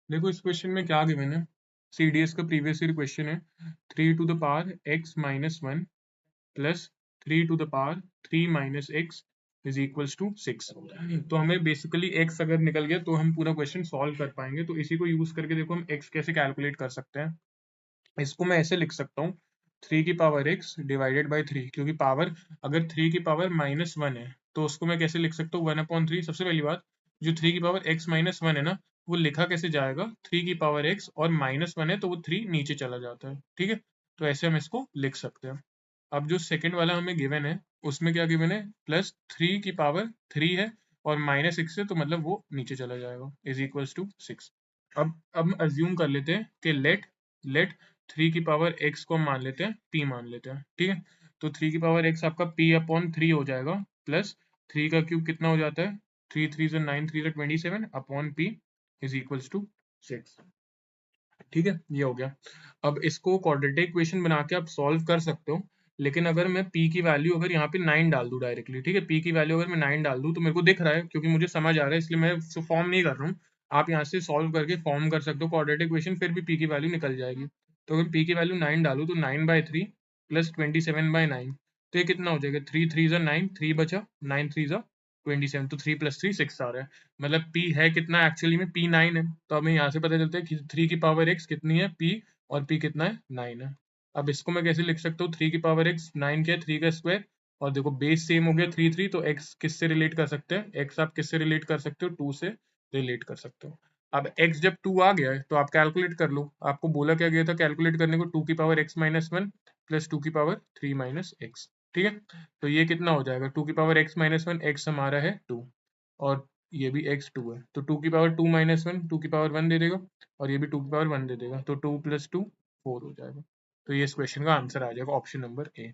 देखो इस क्वेश्चन में क्या गिवन है, CDS का प्रीवियस ईयर क्वेश्चन है, 3⁻x-1 plus 3⁻3 - x is equals to 6। तो हमें बेसिकली x अगर निकल गया तो हम पूरा क्वेश्चन सॉल्व कर पाएंगे। तो इसी को यूज करके देखो हम x कैसे कैलकुलेट कर सकते हैं। इसको मैं ऐसे लिख सकता हूँ 3⁻x डिवाइडेड बाई 3, क्योंकि पावर अगर 3⁻−1 है तो उसको मैं कैसे लिख सकता हूँ 1/3। सबसे पहली बात, जो 3⁻x-1 है ना, वो लिखा कैसे जाएगा, 3⁻x और -1 है तो वो 3 नीचे चला जाता है, ठीक है। तो ऐसे हम इसको लिख सकते हैं। अब जो सेकंड वाला हमें गिवन है उसमें क्या गिवन है, +3 है और -6 है, तो मतलब वो नीचे चला जाएगा, इज इक्वल्स टू 6। अब हम अज्यूम कर लेते हैं कि लेट 3⁻x को हम मान लेते हैं p मान लेते हैं, ठीक है। तो 3⁻x आपका p/3 हो जाएगा, प्लस 3 का क्यूब कितना हो जाता है, 3 3 से 9, 3 से 27 upon p is equals to 6, ठीक है। ये हो गया। अब इसको क्वाड्रेटिक इक्वेशन बना के आप सॉल्व कर सकते हो, लेकिन अगर मैं p की वैल्यू अगर यहाँ पे 9 डाल दूँ डायरेक्टली, ठीक है, p की वैल्यू अगर मैं 9 डाल दूँ तो मेरे को दिख रहा है, क्योंकि मुझे समझ आ रहा है, इसलिए मैं फॉर्म नहीं कर रहा हूँ। आप यहाँ से सॉल्व करके फॉर्म कर सकते हो क्वाड्रेटिक इक्वेशन, फिर भी p की वैल्यू निकल जाएगी। तो अगर p की वैल्यू 9 डालूँ तो 9/3 प्लस 27/9, तो ये कितना हो जाएगा, 3 3 जा 9, 3 बचा, 9 3 जा 27, तो 3 + 3 6 आ रहा है। मतलब p है कितना, एक्चुअली में p 9 है। तो हमें यहाँ से पता चलता है कि 3⁻x कितनी है, p, और p कितना है, 9 है। अब इसको मैं कैसे लिख सकता हूँ, 3⁻x 9 क्या है, 3 का स्क्वायर, और देखो बेस सेम हो गया 3 3, तो x किससे रिलेट कर सकते हैं, x आप किससे रिलेट कर सकते हो, 2 से रिलेट कर सकते हो। अब x जब 2 आ गया है तो आप कैलकुलेट कर लो, आपको बोला क्या गया था कैलकुलेट करने को, 2⁻x-1 प्लस 2⁻3 - x, ठीक है। तो ये कितना हो जाएगा, 2⁻x-1, x हमारा है 2, और ये भी x 2 है, तो 2⁻2 - 1 2⁻1 दे देगा, और ये भी 2⁻1 दे देगा, तो 2 + 2 4 हो जाएगा। तो ये इस क्वेश्चन का आंसर आ जाएगा, ऑप्शन नंबर ए।